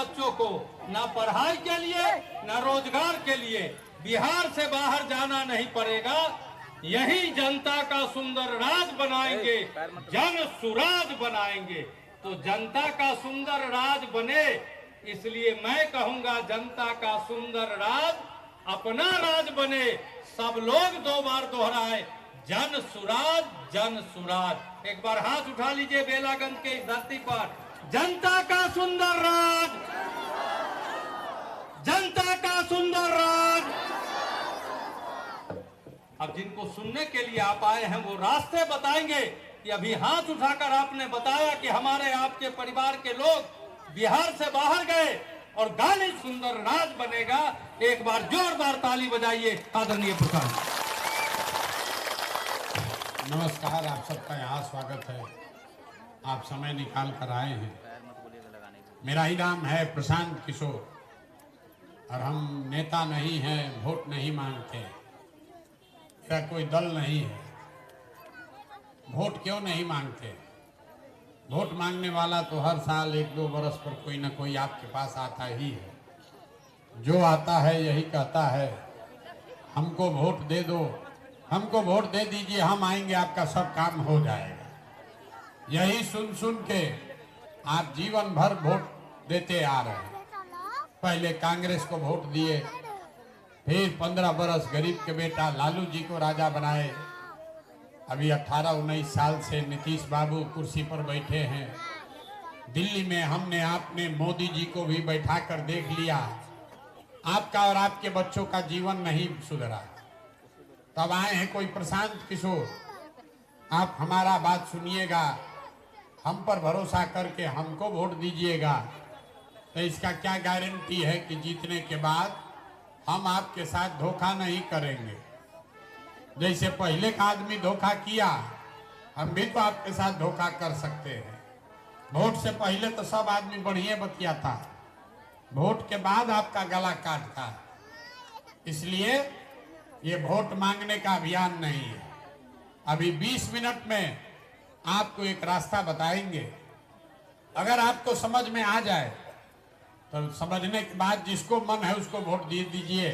बच्चों को न पढ़ाई के लिए न रोजगार के लिए बिहार से बाहर जाना नहीं पड़ेगा। यही जनता का सुंदर राज बनाएंगे, जन सुराज बनाएंगे। तो जनता का सुंदर राज बने, इसलिए मैं कहूंगा जनता का सुंदर राज अपना राज बने। सब लोग 2 बार दोहराए, जन सुराज, जन सुराज। एक बार हाथ उठा लीजिए बेलागंज के इस धरती पर। जनता का सुंदर राज, जनता का सुंदर राज। अब जिनको सुनने के लिए आप आए हैं वो रास्ते बताएंगे कि अभी हाथ उठाकर आपने बताया कि हमारे आपके परिवार के लोग बिहार से बाहर गए और गाली सुंदर राज बनेगा। एक बार जोरदार ताली बजाइए आदरणीय प्रधान। नमस्कार, आप सबका यहाँ स्वागत है। आप समय निकाल कर आए हैं। मेरा ही नाम है प्रशांत किशोर और हम नेता नहीं हैं, वोट नहीं मांगते। मेरा कोई दल नहीं है। वोट क्यों नहीं मांगते? वोट मांगने वाला तो हर साल 1-2 बरस पर कोई ना कोई आपके पास आता ही है। जो आता है यही कहता है हमको वोट दे दो, हमको वोट दे दीजिए, हम आएंगे, आपका सब काम हो जाएगा। यही सुन सुन के आप जीवन भर वोट देते आ रहे हैं। पहले कांग्रेस को वोट दिए, फिर 15 बरस गरीब के बेटा लालू जी को राजा बनाए। अभी 18-19 साल से नीतीश बाबू कुर्सी पर बैठे हैं। दिल्ली में हमने आपने मोदी जी को भी बैठा कर देख लिया। आपका और आपके बच्चों का जीवन नहीं सुधरा। तब आए हैं कोई प्रशांत किशोर। आप हमारा बात सुनिएगा, हम पर भरोसा करके हमको वोट दीजिएगा। तो इसका क्या गारंटी है कि जीतने के बाद हम आपके साथ धोखा नहीं करेंगे? जैसे पहले का आदमी धोखा किया, हम भी तो आपके साथ धोखा कर सकते हैं। वोट से पहले तो सब आदमी बढ़िया बतियाता, वोट के बाद आपका गला काटता। इसलिए ये वोट मांगने का अभियान नहीं है। अभी 20 मिनट में आपको एक रास्ता बताएंगे। अगर आपको समझ में आ जाए तो समझने के बाद जिसको मन है उसको वोट दे दीजिए,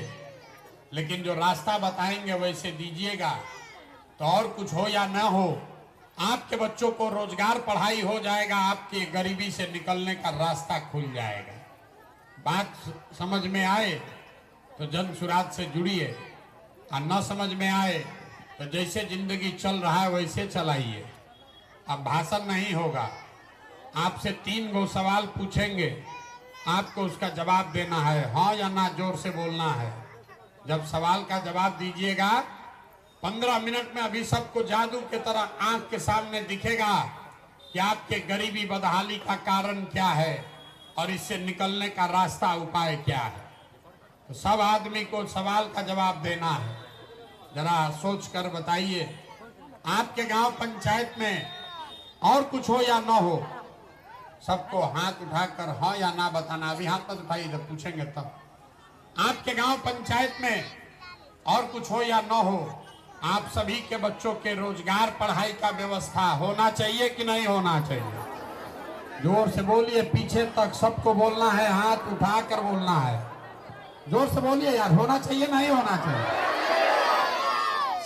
लेकिन जो रास्ता बताएंगे वैसे दीजिएगा। तो और कुछ हो या ना हो, आपके बच्चों को रोजगार, पढ़ाई हो जाएगा, आपकी गरीबी से निकलने का रास्ता खुल जाएगा। बात समझ में आए तो जन सुराज से जुड़िए, और न समझ में आए तो जैसे जिंदगी चल रहा है वैसे चलाइए। अब भाषण नहीं होगा, आपसे 3 गो सवाल पूछेंगे, आपको उसका जवाब देना है, हाँ या ना, जोर से बोलना है। जब सवाल का जवाब दीजिएगा 15 मिनट में अभी सबको जादू के तरह आंख के सामने दिखेगा कि आपके गरीबी बदहाली का कारण क्या है और इससे निकलने का रास्ता, उपाय क्या है। तो सब आदमी को सवाल का जवाब देना है। जरा सोच कर बताइए, आपके गांव पंचायत में और कुछ हो या ना हो, सबको हाथ उठाकर हाँ या ना बताना। अभी हाथ मत उठाइए, जब पूछेंगे तब। आपके गांव पंचायत में और कुछ हो या ना हो, आप सभी के बच्चों के रोजगार, पढ़ाई का व्यवस्था होना चाहिए कि नहीं होना चाहिए? जोर से बोलिए, पीछे तक सबको बोलना है, हाथ उठाकर बोलना है। जोर से बोलिए यार, होना चाहिए नहीं होना चाहिए?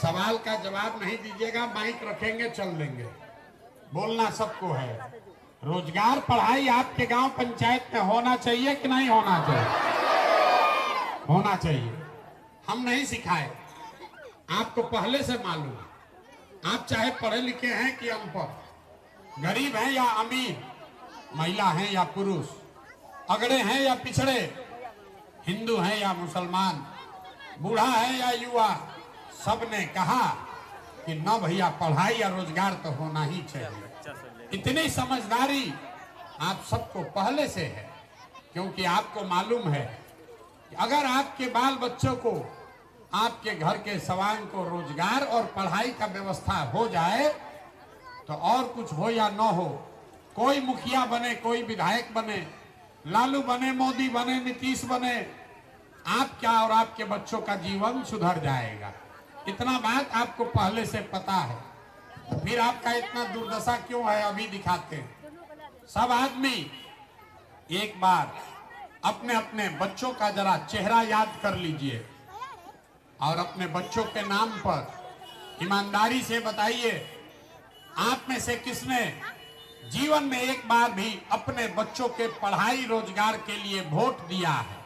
सवाल का जवाब नहीं दीजिएगा, माइक रखेंगे, चल देंगे। बोलना सबको है। रोजगार, पढ़ाई आपके गांव पंचायत में होना चाहिए कि नहीं होना चाहिए? होना चाहिए। हम नहीं सिखाए, आपको पहले से मालूम। आप चाहे पढ़े लिखे हैं कि अनपढ़, गरीब हैं या अमीर, महिला हैं या पुरुष, अगड़े हैं या पिछड़े, हिंदू हैं या मुसलमान, बूढ़ा है या युवा, सबने कहा कि न भैया, पढ़ाई या रोजगार तो होना ही चाहिए। इतनी समझदारी आप सबको पहले से है, क्योंकि आपको मालूम है कि अगर आपके बाल बच्चों को, आपके घर के सवांग को रोजगार और पढ़ाई का व्यवस्था हो जाए तो और कुछ हो या न हो, कोई मुखिया बने, कोई विधायक बने, लालू बने, मोदी बने, नीतीश बने, आपका और आपके बच्चों का जीवन सुधर जाएगा। इतना बात आपको पहले से पता है, फिर आपका इतना दुर्दशा क्यों है अभी दिखाते हैं। सब आदमी एक बार अपने अपने बच्चों का जरा चेहरा याद कर लीजिए और अपने बच्चों के नाम पर ईमानदारी से बताइए, आप में से किसने जीवन में एक बार भी अपने बच्चों के पढ़ाई रोजगार के लिए वोट दिया है?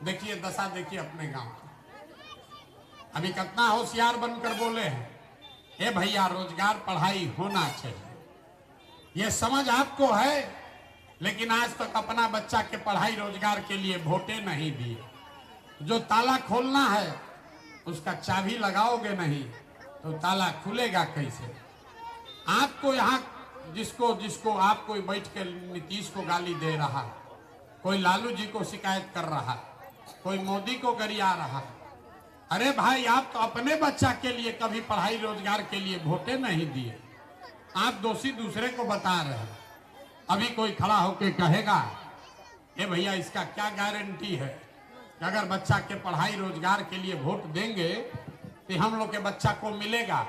देखिए दशा, देखिए अपने गांव की। अभी कितना होशियार बनकर बोले हैं, ए भैया रोजगार पढ़ाई होना चाहिए। ये समझ आपको है, लेकिन आज तक अपना बच्चा के पढ़ाई रोजगार के लिए वोटे नहीं दिए। जो ताला खोलना है उसका चाबी लगाओगे नहीं तो ताला खुलेगा कैसे? आपको यहाँ जिसको आप कोई बैठ के नीतीश को गाली दे रहा, कोई लालू जी को शिकायत कर रहा, कोई मोदी को गरिया रहा। अरे भाई, आप तो अपने बच्चा के लिए कभी पढ़ाई रोजगार के लिए वोटे नहीं दिए। आप दोषी दूसरे को बता रहे हैं। अभी कोई खड़ा होके कहेगा, ए भैया इसका क्या गारंटी है कि अगर बच्चा के पढ़ाई रोजगार के लिए वोट देंगे तो हम लोग के बच्चा को मिलेगा?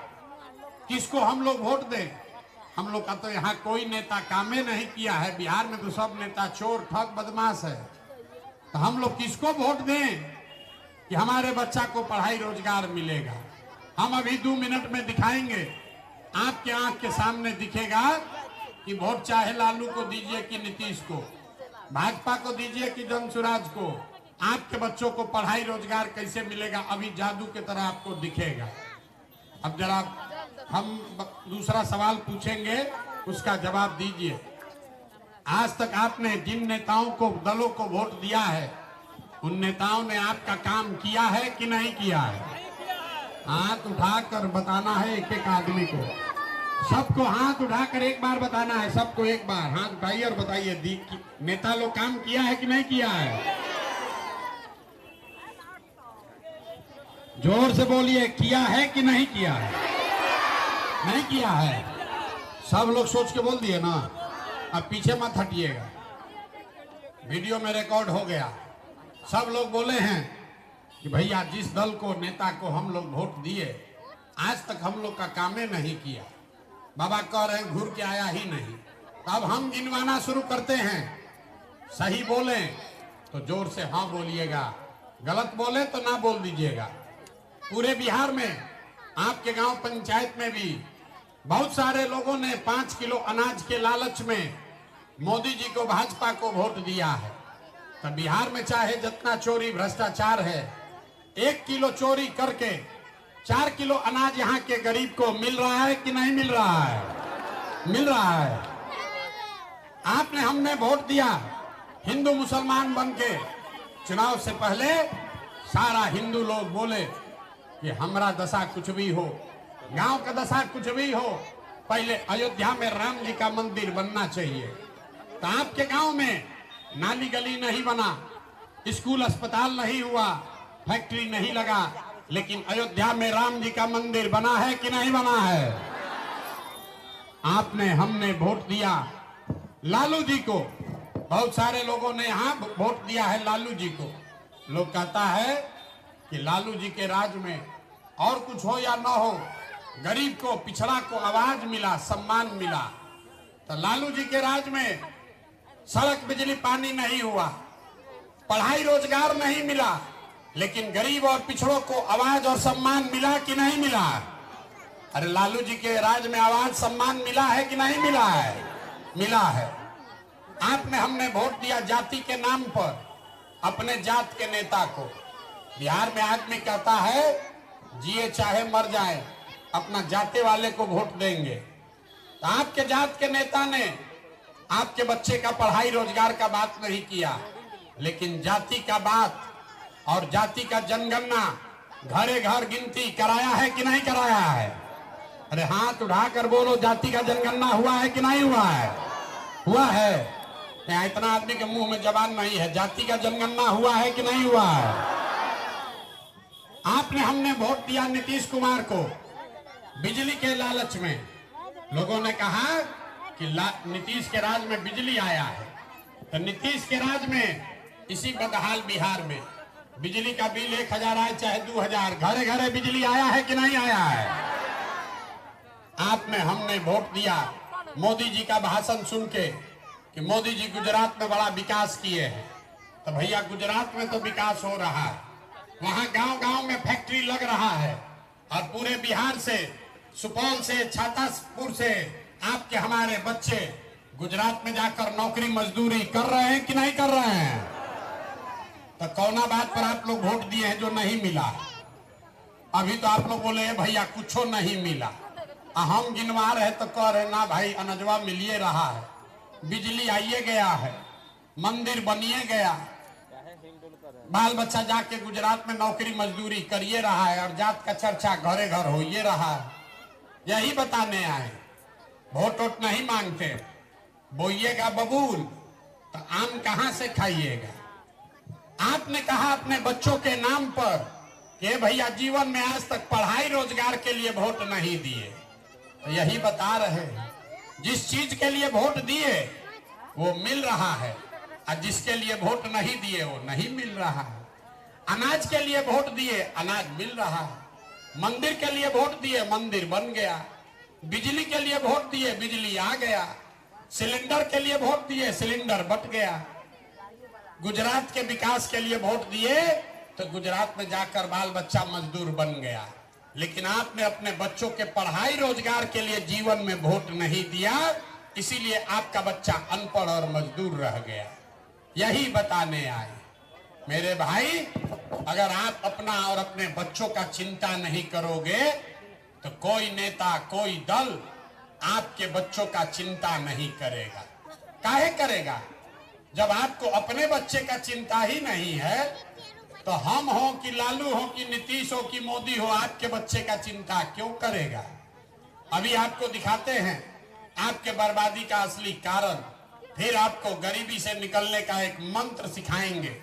किसको हम लोग वोट दें? हम लोग का तो यहाँ कोई नेता कामे नहीं किया है। बिहार में तो सब नेता चोर ठग बदमाश है। तो हम लोग किसको वोट दें कि हमारे बच्चा को पढ़ाई रोजगार मिलेगा? हम अभी 2 मिनट में दिखाएंगे, आपके आंख के सामने दिखेगा कि वोट चाहे लालू को दीजिए कि नीतीश को, भाजपा को दीजिए कि जनसुराज को, आपके बच्चों को पढ़ाई रोजगार कैसे मिलेगा अभी जादू की तरह आपको दिखेगा। अब जरा हम दूसरा सवाल पूछेंगे, उसका जवाब दीजिए। आज तक आपने जिन नेताओं को, दलों को वोट दिया है, उन नेताओं ने आपका काम किया है कि नहीं किया है? हाथ उठाकर बताना है एक एक आदमी को। सबको हाथ उठाकर एक बार बताना है। सबको एक बार हाथ उठाइए और बताइए नेता लोग काम किया है कि नहीं किया है? जोर से बोलिए, किया है कि नहीं किया है? नहीं किया है। सब लोग सोच के बोल दिए ना। अब पीछे मत हटिएगा, वीडियो में रिकॉर्ड हो गया। सब लोग बोले हैं कि भैया जिस दल को, नेता को हम लोग वोट दिए, आज तक हम लोग का कामे नहीं किया। बाबा कह रहे हैं घूर के आया ही नहीं। तो अब हम गिनवाना शुरू करते हैं। सही बोले तो जोर से हाँ बोलिएगा, गलत बोले तो ना बोल दीजिएगा। पूरे बिहार में, आपके गांव पंचायत में भी बहुत सारे लोगों ने 5 किलो अनाज के लालच में मोदी जी को, भाजपा को वोट दिया है। तो बिहार में चाहे जितना चोरी भ्रष्टाचार है, 1 किलो चोरी करके 4 किलो अनाज यहाँ के गरीब को मिल रहा है कि नहीं मिल रहा है? मिल रहा है। आपने, हमने वोट दिया हिंदू मुसलमान बन के। चुनाव से पहले सारा हिंदू लोग बोले कि हमारा दशा कुछ भी हो, गांव का दशा कुछ भी हो, पहले अयोध्या में राम जी का मंदिर बनना चाहिए। तो आपके गांव में नाली गली नहीं बना, स्कूल अस्पताल नहीं हुआ, फैक्ट्री नहीं लगा, लेकिन अयोध्या में राम जी का मंदिर बना है कि नहीं बना है? आपने, हमने वोट दिया लालू जी को। बहुत सारे लोगों ने यहाँ वोट दिया है लालू जी को। लोग कहता है कि लालू जी के राज में और कुछ हो या ना हो, गरीब को, पिछड़ा को आवाज मिला, सम्मान मिला। तो लालू जी के राज में सड़क, बिजली, पानी नहीं हुआ, पढ़ाई रोजगार नहीं मिला, लेकिन गरीब और पिछड़ों को आवाज और सम्मान मिला कि नहीं मिला? अरे लालू जी के राज में आवाज, सम्मान मिला है कि नहीं मिला है? मिला है। आपने, हमने वोट दिया जाति के नाम पर अपने जात के नेता को। बिहार में आदमी कहता है जिए चाहे मर जाए, अपना जाति वाले को वोट देंगे। तो आपके जात के नेता ने आपके बच्चे का पढ़ाई रोजगार का बात नहीं किया, लेकिन जाति का बात और जाति का जनगणना, घरे घर गिनती कराया है कि नहीं कराया है? अरे हाथ उठाकर बोलो, जाति का जनगणना हुआ है कि नहीं हुआ है? हुआ है। यहाँ इतना आदमी के मुंह में जबान नहीं है। जाति का जनगणना हुआ है कि नहीं हुआ है? आपने, हमने वोट दिया नीतीश कुमार को बिजली के लालच में। लोगों ने कहा कि नीतीश के राज में बिजली आया है। तो नीतीश के राज में इसी बदहाल बिहार में बिजली का बिल 1000 आए चाहे 2000, घरे घरे बिजली आया है कि नहीं आया है? आपने, हमने वोट दिया मोदी जी का भाषण सुन के कि मोदी जी गुजरात में बड़ा विकास किए हैं। तो भैया गुजरात में तो विकास हो रहा है, वहां गांव गांव में फैक्ट्री लग रहा है, और पूरे बिहार से, सुपौल से, छातापुर से आपके हमारे बच्चे गुजरात में जाकर नौकरी मजदूरी कर रहे हैं कि नहीं कर रहे हैं? तो कौना बात पर आप लोग वोट दिए हैं जो नहीं मिला? अभी तो आप लोग बोले भैया कुछ नहीं मिला, हम गिनवा रहे तो कह रहे ना भाई अनजवा मिलिए रहा है, बिजली आइए गया है, मंदिर बनिए गया, बाल बच्चा जाके गुजरात में नौकरी मजदूरी करिए रहा है, और जात का चर्चा घरे घर होइए रहा है। यही बताने आए, वोट वोट नहीं मांगते, बोइएगा बबूल तो आम कहां से खाइएगा? आपने कहा अपने बच्चों के नाम पर कि भैया जीवन में आज तक पढ़ाई रोजगार के लिए वोट नहीं दिए, तो यही बता रहे हैं जिस चीज के लिए वोट दिए वो मिल रहा है, और जिसके लिए वोट नहीं दिए वो नहीं मिल रहा है। अनाज के लिए वोट दिए, अनाज मिल रहा है। मंदिर के लिए वोट दिए, मंदिर बन गया। बिजली के लिए वोट दिए, बिजली आ गया। सिलेंडर के लिए वोट दिए, सिलेंडर बट गया। गुजरात के विकास के लिए वोट दिए तो गुजरात में जाकर बाल बच्चा मजदूर बन गया। लेकिन आपने अपने बच्चों के पढ़ाई रोजगार के लिए जीवन में वोट नहीं दिया, इसीलिए आपका बच्चा अनपढ़ और मजदूर रह गया। यही बताने आए मेरे भाई, अगर आप अपना और अपने बच्चों का चिंता नहीं करोगे तो कोई नेता, कोई दल आपके बच्चों का चिंता नहीं करेगा। काहे करेगा? जब आपको अपने बच्चे का चिंता ही नहीं है तो हम हो कि लालू हो कि नीतीश हो कि मोदी हो, आपके बच्चे का चिंता क्यों करेगा? अभी आपको दिखाते हैं आपके बर्बादी का असली कारण, फिर आपको गरीबी से निकलने का एक मंत्र सिखाएंगे।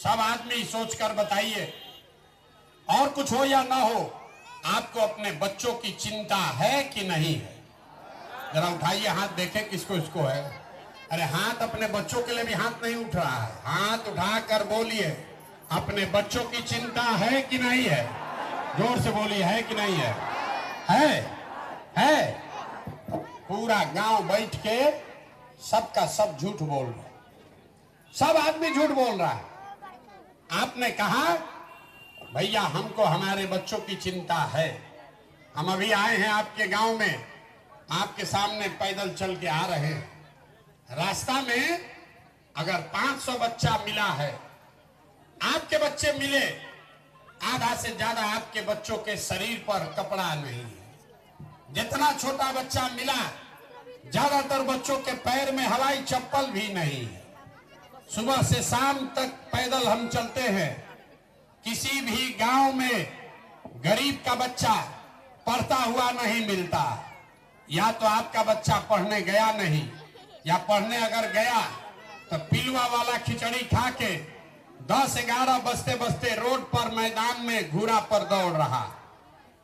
सब आदमी सोचकर बताइए, और कुछ हो या ना हो, आपको अपने बच्चों की चिंता है कि नहीं है? जरा उठाइए हाथ, देखें किसको इसको है। अरे हाथ अपने बच्चों के लिए भी हाथ नहीं उठ रहा है, हाथ उठाकर बोलिए अपने बच्चों की चिंता है कि नहीं है? जोर से बोलिए, है कि नहीं है? है। पूरा गांव बैठ के सबका सब झूठ बोल रहा है, सब आदमी झूठ बोल रहा है। आपने कहा भैया हमको हमारे बच्चों की चिंता है। हम अभी आए हैं आपके गांव में, आपके सामने पैदल चल के आ रहे हैं। रास्ता में अगर 500 बच्चा मिला है, आपके बच्चे मिले, आधा से ज्यादा आपके बच्चों के शरीर पर कपड़ा नहीं है। जितना छोटा बच्चा मिला, ज्यादातर बच्चों के पैर में हवाई चप्पल भी नहीं है। सुबह से शाम तक पैदल हम चलते हैं। किसी भी गांव में गरीब का बच्चा पढ़ता हुआ नहीं मिलता। या तो आपका बच्चा पढ़ने गया नहीं, या पढ़ने अगर गया तो पिलवा वाला खिचड़ी खा के 10-11 बजते बजते रोड पर, मैदान में घूरा पर दौड़ रहा।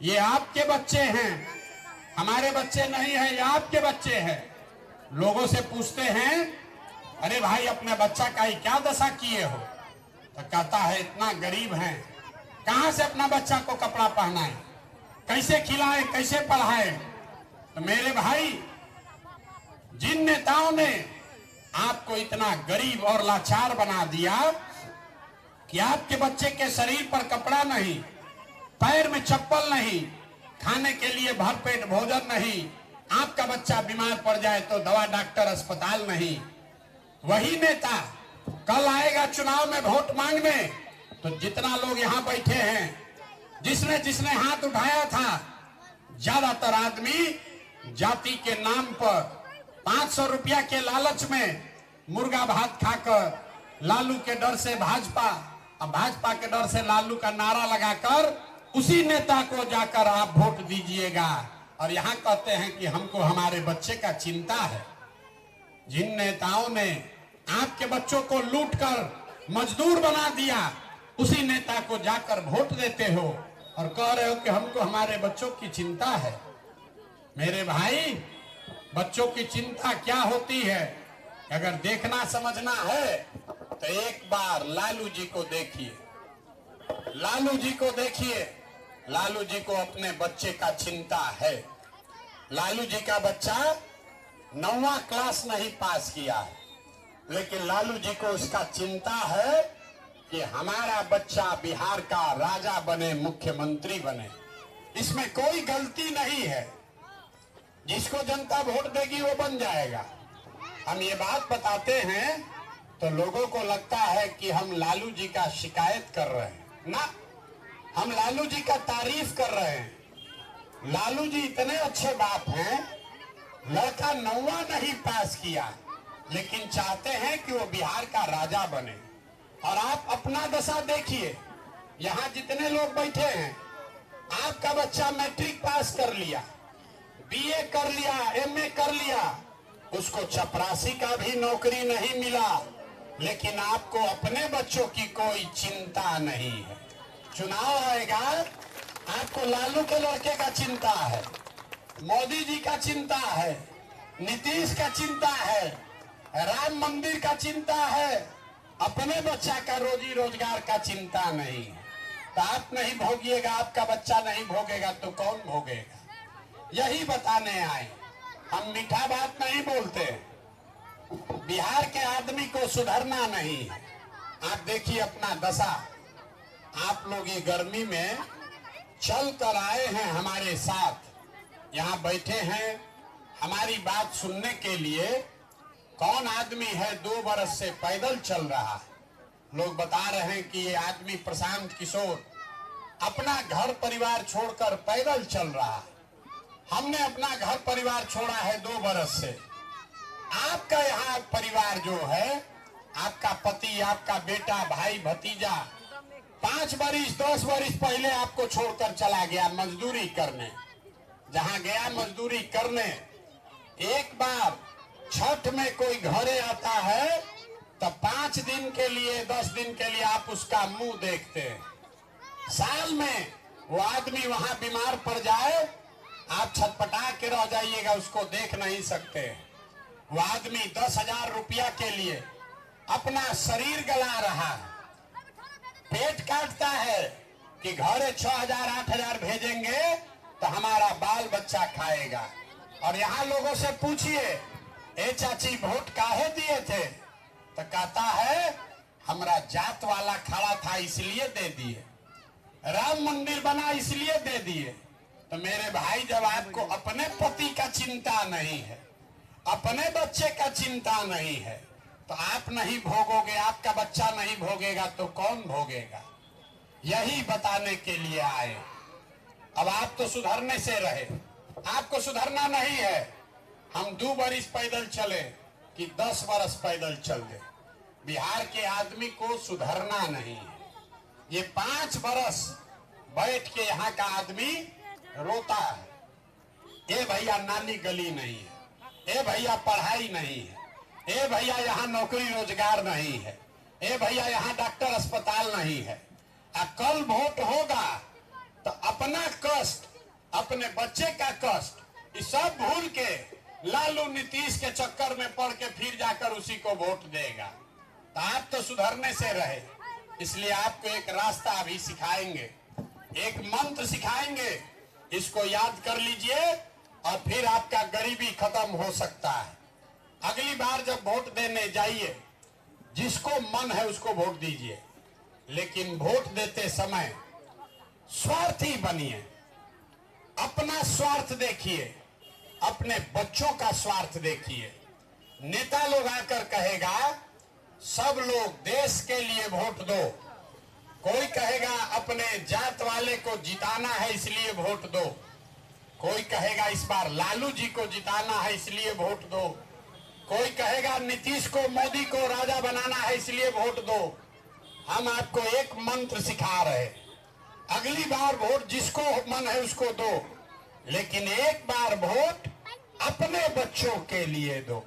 ये आपके बच्चे हैं, हमारे बच्चे नहीं है, ये आपके बच्चे हैं। लोगों से पूछते हैं अरे भाई अपने बच्चा का ही क्या दशा किए हो, तो कहता है इतना गरीब हैं, कहां से अपना बच्चा को कपड़ा पहनाए, कैसे खिलाए, कैसे पढ़ाए। तो मेरे भाई, जिन नेताओं ने आपको इतना गरीब और लाचार बना दिया कि आपके बच्चे के शरीर पर कपड़ा नहीं, पैर में चप्पल नहीं, खाने के लिए भरपेट भोजन नहीं, आपका बच्चा बीमार पड़ जाए तो दवा डॉक्टर अस्पताल नहीं, वही नेता कल आएगा चुनाव में वोट मांगने तो जितना लोग यहाँ बैठे हैं, जिसने जिसने हाथ उठाया था, ज्यादातर आदमी जाति के नाम पर 500 रुपया के लालच में मुर्गा भात खाकर, लालू के डर से भाजपा और भाजपा के डर से लालू का नारा लगाकर उसी नेता को जाकर आप वोट दीजिएगा। और यहाँ कहते हैं कि हमको हमारे बच्चे का चिंता है। जिन नेताओं ने आपके बच्चों को लूटकर मजदूर बना दिया, उसी नेता को जाकर वोट देते हो और कह रहे हो कि हमको हमारे बच्चों की चिंता है। मेरे भाई, बच्चों की चिंता क्या होती है, अगर देखना समझना है तो एक बार लालू जी को देखिए, लालू जी को देखिए। लालू जी को अपने बच्चे का चिंता है। लालू जी का बच्चा 9वां क्लास नहीं पास किया है, लेकिन लालू जी को उसका चिंता है कि हमारा बच्चा बिहार का राजा बने, मुख्यमंत्री बने। इसमें कोई गलती नहीं है, जिसको जनता वोट देगी वो बन जाएगा। हम ये बात बताते हैं तो लोगों को लगता है कि हम लालू जी का शिकायत कर रहे हैं। ना, हम लालू जी का तारीफ कर रहे हैं। लालू जी इतने अच्छे बाप हैं, लड़का 9वां नहीं पास किया, लेकिन चाहते हैं कि वो बिहार का राजा बने। और आप अपना दशा देखिए, यहाँ जितने लोग बैठे हैं, आपका बच्चा मैट्रिक पास कर लिया, बीए कर लिया, एमए कर लिया, उसको चपरासी का भी नौकरी नहीं मिला, लेकिन आपको अपने बच्चों की कोई चिंता नहीं है। चुनाव आएगा, आपको लालू के लड़के का चिंता है, मोदी जी का चिंता है, नीतीश का चिंता है, राम मंदिर का चिंता है, अपने बच्चा का रोजी रोजगार का चिंता नहीं है। तो आप नहीं भोगिएगा, आपका बच्चा नहीं भोगेगा तो कौन भोगेगा? यही बताने आए। हम मीठा बात नहीं बोलते। बिहार के आदमी को सुधरना नहीं है। आप देखिए अपना दशा। आप लोग ये गर्मी में चल कर आए हैं हमारे साथ, यहाँ बैठे हैं हमारी बात सुनने के लिए। कौन आदमी है 2 बरस से पैदल चल रहा है? लोग बता रहे हैं कि ये आदमी प्रशांत किशोर अपना घर परिवार छोड़कर पैदल चल रहा है। हमने अपना घर परिवार छोड़ा है 2 बरस से। आपका यहाँ परिवार जो है, आपका पति, आपका बेटा, भाई, भतीजा 5 बरिस 10 बरिस पहले आपको छोड़कर चला गया मजदूरी करने। जहाँ गया मजदूरी करने, एक बार छठ में कोई घरे आता है तो 5 दिन के लिए 10 दिन के लिए आप उसका मुंह देखते हैं। साल में वो आदमी वहां बीमार पड़ जाए, आप छटपटा के रह जाइएगा, उसको देख नहीं सकते। वो आदमी 10,000 रुपया के लिए अपना शरीर गला रहा है, पेट काटता है कि घरे 6,000 8,000 भेजेंगे तो हमारा बाल बच्चा खाएगा। और यहाँ लोगों से पूछिए, ए चाची वोट काहे दिए थे? तो कहता है हमारा जात वाला खड़ा था इसलिए दे दिए, राम मंदिर बना इसलिए दे दिए। तो मेरे भाई, जब आपको अपने पति का चिंता नहीं है, अपने बच्चे का चिंता नहीं है, तो आप नहीं भोगोगे, आपका बच्चा नहीं भोगेगा तो कौन भोगेगा? यही बताने के लिए आए। अब आप तो सुधरने से रहे, आपको सुधरना नहीं है। हम 2 बरिस पैदल चले कि 10 बरस पैदल चल दे, बिहार के आदमी को सुधरना नहीं है। ये 5 बरस बैठ के यहाँ का आदमी रोता है, ए भैया नाली गली नहीं है, ए भैया पढ़ाई नहीं है, ए भैया यहाँ नौकरी रोजगार नहीं है, ए भैया यहाँ डॉक्टर अस्पताल नहीं है। कल वोट होगा तो अपना कष्ट, अपने बच्चे का कष्ट, ये सब भूल के लालू नीतीश के चक्कर में पड़ के फिर जाकर उसी को वोट देगा। तो आप तो सुधरने से रहे, इसलिए आपको एक रास्ता अभी सिखाएंगे, एक मंत्र सिखाएंगे, इसको याद कर लीजिए और फिर आपका गरीबी खत्म हो सकता है। अगली बार जब वोट देने जाइए, जिसको मन है उसको वोट दीजिए, लेकिन वोट देते समय स्वार्थी बनिए। अपना स्वार्थ देखिए, अपने बच्चों का स्वार्थ देखिए। नेता लोग आकर कहेगा सब लोग देश के लिए वोट दो, कोई कहेगा अपने जात वाले को जिताना है इसलिए वोट दो, कोई कहेगा इस बार लालू जी को जिताना है इसलिए वोट दो, कोई कहेगा नीतीश को, मोदी को राजा बनाना है इसलिए वोट दो। हम आपको एक मंत्र सिखा रहे, अगली बार वोट जिसको मन है उसको दो, लेकिन एक बार वोट अपने बच्चों के लिए दो,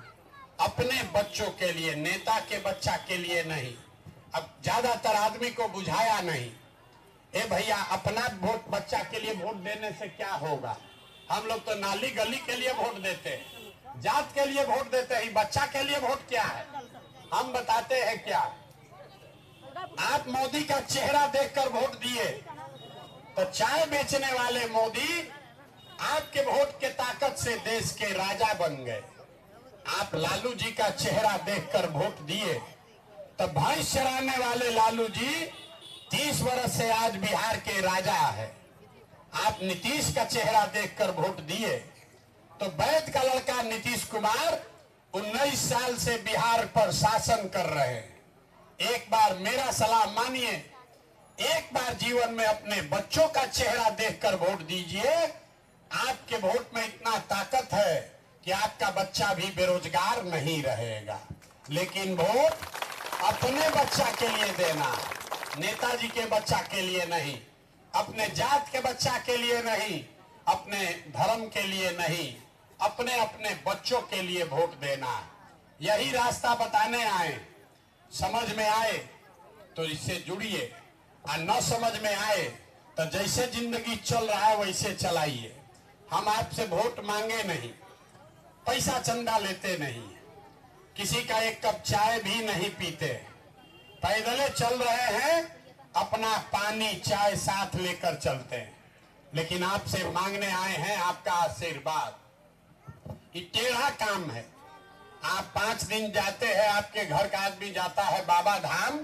अपने बच्चों के लिए, नेता के बच्चा के लिए नहीं। अब ज्यादातर आदमी को बुझाया नहीं, ए भैया अपना वोट बच्चा के लिए वोट देने से क्या होगा? हम लोग तो नाली गली के लिए वोट देते हैं, जात के लिए वोट देते हैं, बच्चा के लिए वोट क्या है? हम बताते हैं क्या। आप मोदी का चेहरा देखकर वोट दिए तो चाय बेचने वाले मोदी आपके वोट के ताकत से देश के राजा बन गए। आप लालू जी का चेहरा देखकर वोट दिए, तो भैंस चराने वाले लालू जी 30 वर्ष से आज बिहार के राजा है। आप नीतीश का चेहरा देखकर वोट दिए, तो वैद का लड़का नीतीश कुमार 19 साल से बिहार पर शासन कर रहे हैं। एक बार मेरा सलाह मानिए, एक बार जीवन में अपने बच्चों का चेहरा देखकर वोट दीजिए। आपके वोट में इतना ताकत है कि आपका बच्चा भी बेरोजगार नहीं रहेगा। लेकिन वोट अपने बच्चा के लिए देना, नेताजी के बच्चा के लिए नहीं, अपने जात के बच्चा के लिए नहीं, अपने धर्म के लिए नहीं, अपने अपने बच्चों के लिए वोट देना। यही रास्ता बताने आए। समझ में आए तो इससे जुड़िए, और न समझ में आए तो जैसे जिंदगी चल रहा है वैसे चलाइए। हम आपसे वोट मांगे नहीं, पैसा चंदा लेते नहीं, किसी का एक कप चाय भी नहीं पीते, पैदले चल रहे हैं, अपना पानी चाय साथ लेकर चलते हैं। लेकिन आपसे मांगने आए हैं आपका आशीर्वाद। ये टेढ़ा काम है। आप 5 दिन जाते हैं, आपके घर का आदमी जाता है बाबा धाम,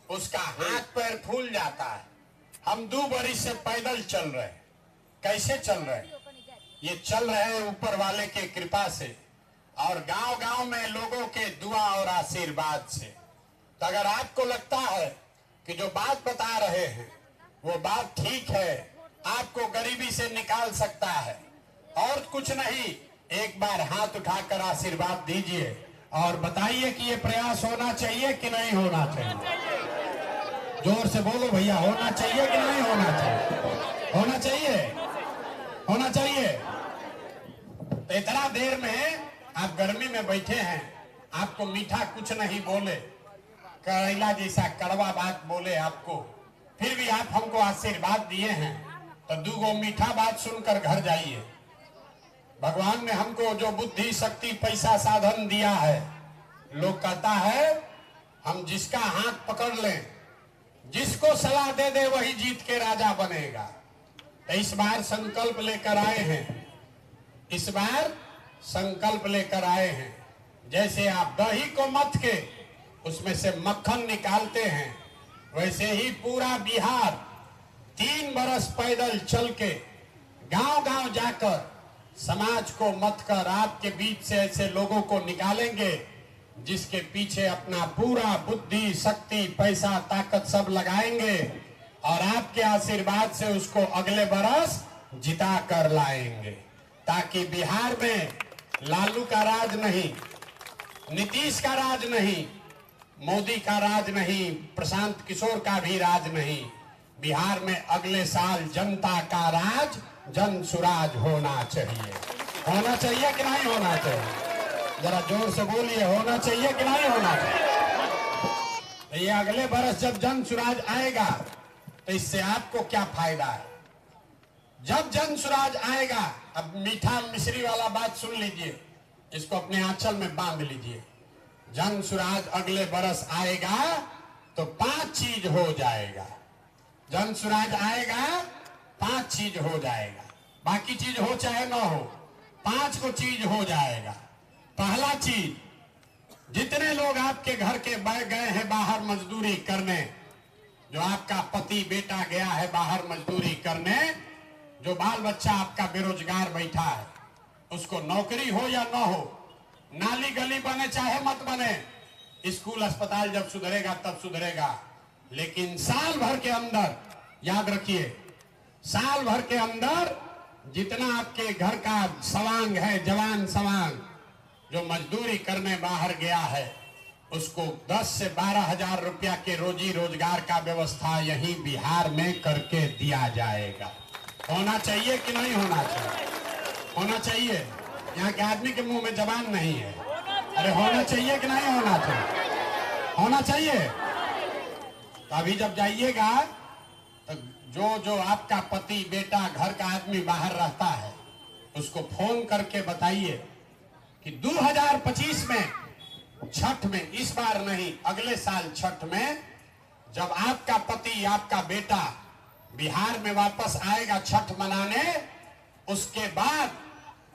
उसका हाथ पैर फूल जाता है। हम 2 बरस से पैदल चल रहे हैं। कैसे चल रहे हैं? ये चल रहे हैं ऊपर वाले के कृपा से और गांव-गांव में लोगों के दुआ और आशीर्वाद से। तो अगर आपको लगता है कि जो बात बता रहे हैं वो बात ठीक है, आपको गरीबी से निकाल सकता है, और कुछ नहीं, एक बार हाथ उठाकर आशीर्वाद दीजिए और बताइए कि ये प्रयास होना चाहिए कि नहीं होना चाहिए। जोर से बोलो भैया, होना चाहिए कि नहीं होना चाहिए? होना चाहिए, होना चाहिए। तो इतना देर में आप गर्मी में बैठे हैं, आपको मीठा कुछ नहीं बोले, करेला जैसा कड़वा बात बोले आपको, फिर भी आप हमको आशीर्वाद दिए हैं, तो 2 मीठा बात सुनकर घर जाइए। भगवान ने हमको जो बुद्धि शक्ति पैसा साधन दिया है, लोग कहता है हम जिसका हाथ पकड़ लें, जिसको सलाह दे दे वही जीत के राजा बनेगा। तो इस बार संकल्प लेकर आए हैं, इस बार संकल्प लेकर आए हैं। जैसे आप दही को मथ के उसमें से मक्खन निकालते हैं, वैसे ही पूरा बिहार 3 बरस पैदल चल के गांव-गांव जाकर समाज को मत कर आपके बीच से ऐसे लोगों को निकालेंगे जिसके पीछे अपना पूरा बुद्धि शक्ति पैसा ताकत सब लगाएंगे और आपके आशीर्वाद से उसको अगले बरस जिता कर लाएंगे, ताकि बिहार में लालू का राज नहीं, नीतीश का राज नहीं, मोदी का राज नहीं, प्रशांत किशोर का भी राज नहीं, बिहार में अगले साल जनता का राज, जन सुराज होना चाहिए। होना चाहिए कि नहीं होना चाहिए? जरा जोर से बोलिए, होना चाहिए कि नहीं होना चाहिए? ये अगले बरस जब जन सुराज आएगा तो इससे आपको क्या फायदा है? जब जन सुराज आएगा, अब मीठा मिश्री वाला बात सुन लीजिए, इसको अपने आंचल में बांध लीजिए। जन सुराज अगले बरस आएगा तो 5 चीज हो जाएगा। जन सुराज आएगा 5 चीज हो जाएगा, बाकी चीज हो चाहे ना हो, 5 को चीज हो जाएगा। पहला चीज, जितने लोग आपके घर के गए हैं बाहर मजदूरी करने, जो आपका पति बेटा गया है बाहर मजदूरी करने, जो बाल बच्चा आपका बेरोजगार बैठा है, उसको नौकरी हो या ना हो, नाली गली बने चाहे मत बने, स्कूल अस्पताल जब सुधरेगा तब सुधरेगा, लेकिन साल भर के अंदर, याद रखिए, साल भर के अंदर जितना आपके घर का सवांग है, जवान सवांग जो मजदूरी करने बाहर गया है, उसको 10 से 12 हजार रुपया के रोजी रोजगार का व्यवस्था यही बिहार में करके दिया जाएगा। होना चाहिए कि नहीं होना चाहिए? होना चाहिए। यहाँ के आदमी के मुंह में जबान नहीं है। अरे होना चाहिए कि नहीं होना चाहिए? होना चाहिए। तो अभी जब जाइएगा तो जो आपका पति बेटा घर का आदमी बाहर रहता है, उसको फोन करके बताइए कि 2025 में छठ में, इस बार नहीं अगले साल छठ में, जब आपका पति आपका बेटा बिहार में वापस आएगा छठ मनाने, उसके बाद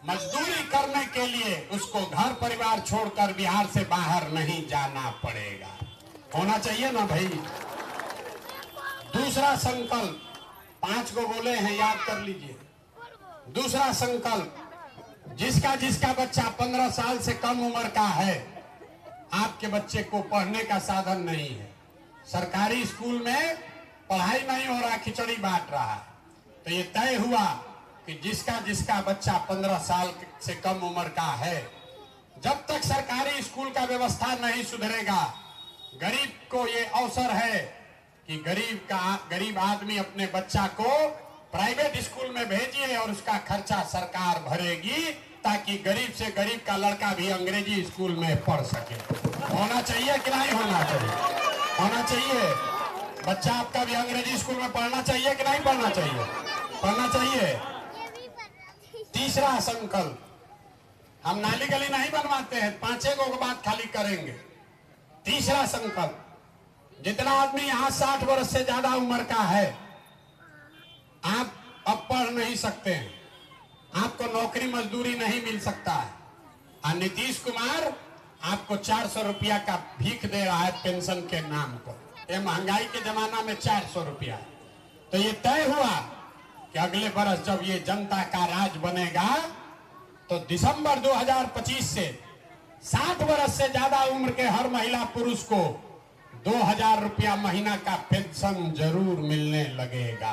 मजदूरी करने के लिए उसको घर परिवार छोड़कर बिहार से बाहर नहीं जाना पड़ेगा। होना चाहिए ना भाई। दूसरा संकल्प, 5 को बोले हैं, याद कर लीजिए। दूसरा संकल्प, जिसका जिसका बच्चा 15 साल से कम उम्र का है, आपके बच्चे को पढ़ने का साधन नहीं है, सरकारी स्कूल में पढ़ाई नहीं हो रहा, खिचड़ी बांट रहा है, तो ये तय हुआ कि जिसका जिसका बच्चा 15 साल से कम उम्र का है, जब तक सरकारी स्कूल का व्यवस्था नहीं सुधरेगा, गरीब को ये अवसर है कि गरीब आदमी अपने बच्चा को प्राइवेट स्कूल में भेजिए और उसका खर्चा सरकार भरेगी, ताकि गरीब से गरीब का लड़का भी अंग्रेजी स्कूल में पढ़ सके। होना चाहिए कि नहीं होना चाहिए? होना चाहिए। बच्चा आपका भी अंग्रेजी स्कूल में पढ़ना चाहिए कि नहीं पढ़ना चाहिए? पढ़ना चाहिए। तीसरा संकल्प, हम नाली गली नहीं बनवाते हैं, 5 को बात खाली करेंगे। तीसरा संकल्प, जितना आदमी यहाँ 60 वर्ष से ज्यादा उम्र का है, आप अब पढ़ नहीं सकते हैं, आपको नौकरी मजदूरी नहीं मिल सकता है, और नीतीश कुमार आपको 400 रुपया का भीख दे रहा है पेंशन के नाम पर। ये महंगाई के जमाना में 400 रुपया। तो ये तय हुआ कि अगले बरस जब ये जनता का राज बनेगा, तो दिसंबर 2025 से 60 वर्ष से ज्यादा उम्र के हर महिला पुरुष को 2000 रुपया महीना का पेंशन जरूर मिलने लगेगा।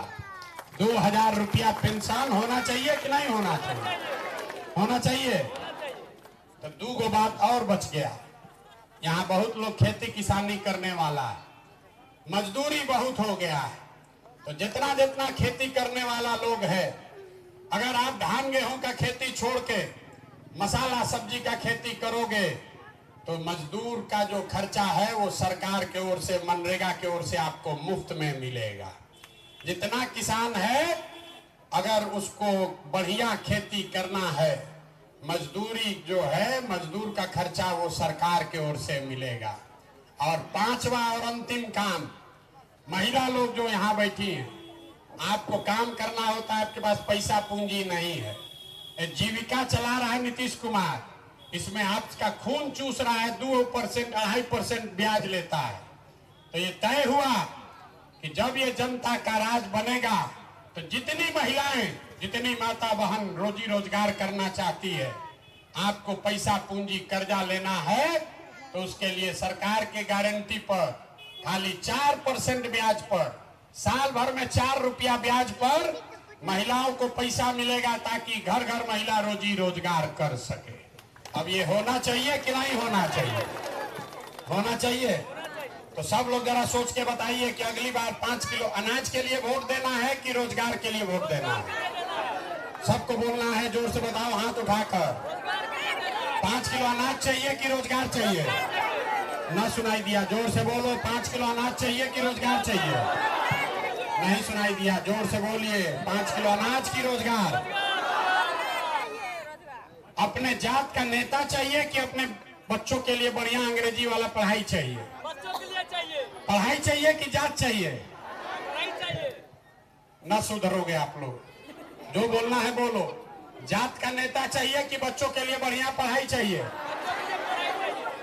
2000 रुपया पेंशन होना चाहिए कि नहीं होना चाहिए? होना चाहिए। तो 2 बात और बच गया। यहाँ बहुत लोग खेती किसानी करने वाला है, मजदूरी बहुत हो गया है, तो जितना जितना खेती करने वाला लोग है, अगर आप धान गेहूं का खेती छोड़ के मसाला सब्जी का खेती करोगे, तो मजदूर का जो खर्चा है वो सरकार के ओर से, मनरेगा के ओर से आपको मुफ्त में मिलेगा। जितना किसान है, अगर उसको बढ़िया खेती करना है, मजदूरी जो है, मजदूर का खर्चा वो सरकार के ओर से मिलेगा। और 5वां और अंतिम काम, महिला लोग जो यहाँ बैठी हैं, आपको काम करना होता है, आपके पास पैसा पूंजी नहीं है, जीविका चला रहा है नीतीश कुमार, इसमें आपका खून चूस रहा है, 2%, 2.5% ब्याज लेता है। तो ये तय हुआ कि जब ये जनता का राज बनेगा, तो जितनी महिलाएं, जितनी माता बहन रोजी रोजगार करना चाहती है, आपको पैसा पूंजी कर्जा लेना है, तो उसके लिए सरकार के गारंटी पर खाली 4% ब्याज पर, साल भर में 4 रुपया ब्याज पर महिलाओं को पैसा मिलेगा, ताकि घर घर महिला रोजी रोजगार कर सके। अब ये होना चाहिए कि नहीं होना चाहिए? होना चाहिए। तो सब लोग जरा सोच के बताइए कि अगली बार 5 किलो अनाज के लिए वोट देना है कि रोजगार के लिए वोट देना है? सबको बोलना है, जोर से बताओ हाथ उठाकर। 5 किलो अनाज चाहिए कि रोजगार चाहिए? ना सुनाई दिया, जोर से बोलो। 5 किलो अनाज चाहिए कि रोजगार चाहिए? नहीं सुनाई दिया, जोर से बोलिए। 5 किलो अनाज की रोजगार? अपने जात का नेता चाहिए कि अपने बच्चों के लिए बढ़िया अंग्रेजी वाला पढ़ाई चाहिए? बच्चों के लिए चाहिए। पढ़ाई चाहिए कि जात चाहिए? पढ़ाई चाहिए। न सुधरोगे आप लोग, जो बोलना है बोलो। जात का नेता चाहिए कि बच्चों के लिए बढ़िया पढ़ाई चाहिए?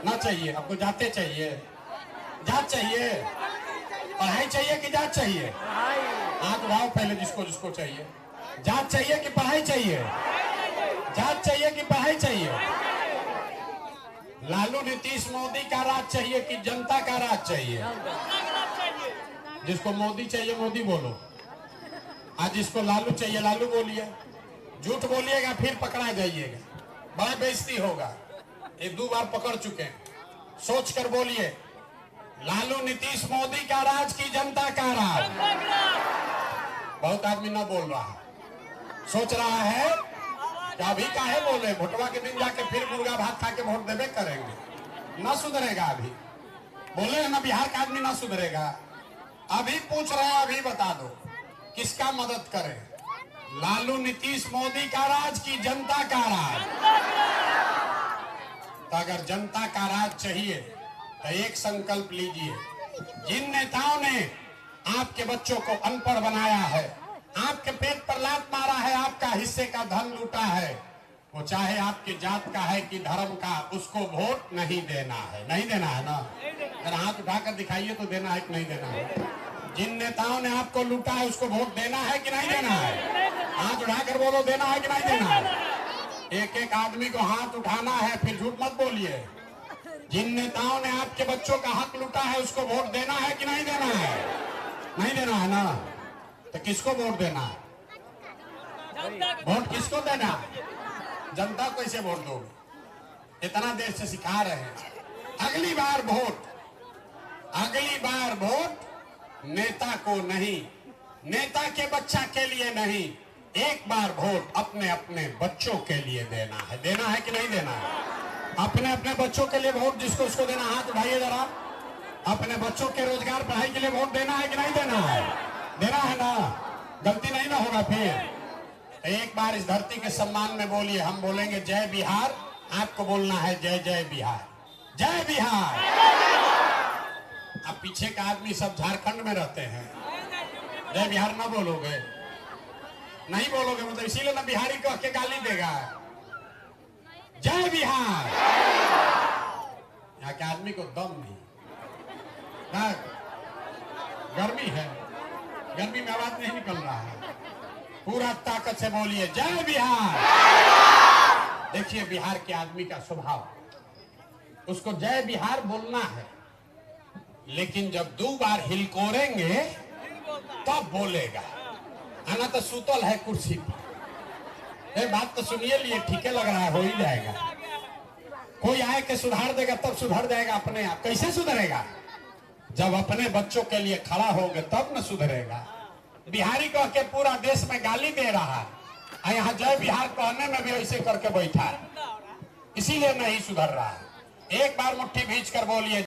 ना चाहिए, आपको जाते चाहिए? जात चाहिए? पढ़ाई चाहिए कि जात चाहिए? आंख उठाओ पहले, जिसको जिसको चाहिए। जात चाहिए कि पढ़ाई चाहिए? जात चाहिए कि पढ़ाई चाहिए? लालू नीतीश मोदी का राज चाहिए कि जनता का राज चाहिए? जिसको मोदी चाहिए मोदी बोलो, आज जिसको लालू चाहिए लालू बोलिए। झूठ बोलिएगा फिर पकड़ा जाइएगा, बड़ा बेइज्जती होगा। 1-2 बार पकड़ चुके हैं, सोच कर बोलिए। लालू नीतीश मोदी का राज की जनता का राज? बहुत आदमी ना बोल रहा है, सोच रहा है कि अभी काहे बोले, भोटवा के दिन जाके फिर मुर्गा भात खा के वोट देवे करेंगे। ना सुधरेगा, अभी बोले ना बिहार का आदमी ना सुधरेगा। अभी पूछ रहे हैं, अभी बता दो किसका मदद करें, लालू नीतीश मोदी का राज की जनता का राज? तो अगर जनता का राज चाहिए तो एक संकल्प लीजिए। जिन नेताओं ने आपके बच्चों को अनपढ़ बनाया है, आपके पेट पर लात मारा है, आपका हिस्से का धन लूटा है, वो चाहे आपकी जात का है कि धर्म का, उसको वोट नहीं देना है। नहीं देना है ना? अगर हाथ उठाकर दिखाइए तो देना है कि नहीं देना है? जिन नेताओं ने आपको लूटा है उसको वोट देना है कि नहीं देना है? हाथ उठाकर बोलो, देना है कि नहीं देना है? एक एक आदमी को हाथ उठाना है, फिर झूठ मत बोलिए। जिन नेताओं ने आपके बच्चों का हक लूटा है उसको वोट देना है कि नहीं देना है? नहीं देना है ना? तो किसको वोट देना है? वोट किसको देना है? जनता को कैसे वोट दोगे? इतना देर से सिखा रहे हैं। अगली बार वोट नेता को नहीं, नेता के बच्चा के लिए नहीं, एक बार वोट अपने अपने बच्चों के लिए देना है। देना है कि नहीं देना है? अपने अपने बच्चों के लिए वोट जिसको उसको देना। हाथ उठाइए जरा। अपने बच्चों के रोजगार पढ़ाई के लिए वोट देना है कि नहीं देना है? देना है ना? गलती नहीं ना होगा फिर? एक बार इस धरती के सम्मान में बोलिए। हम बोलेंगे जय बिहार, आपको बोलना है जय जय बिहार। जय बिहार। अब पीछे का आदमी सब झारखंड में रहते हैं, जय बिहार ना बोलोगे? नहीं बोलोगे मतलब इसीलिए ना बिहारी को के गाली देगा। जय बिहार। यहाँ के आदमी को दम नहीं ना, गर्मी है, गर्मी में आवाज नहीं निकल रहा है। पूरा ताकत से बोलिए जय बिहार। देखिए बिहार के आदमी का स्वभाव, उसको जय बिहार बोलना है, लेकिन जब 2 बार हिलकोरेंगे तब बोलेगा। आना तो सुतल है कुर्सी पर। ये बात तो सुनिए लिए ठीक है लग रहा है, हो ही जाएगा। कोई आए के सुधार देगा तब सुधर जाएगा अपने आप। कैसे सुधरेगा? जब अपने बच्चों के लिए खड़ा होगे तब न सुधरेगा। बिहारी कह के पूरा देश में गाली दे रहा है, यहाँ जय बिहार कहने में भी ऐसे करके बैठा है, इसीलिए नहीं सुधर रहा है। एक बार मुट्ठी भींच कर बोलिए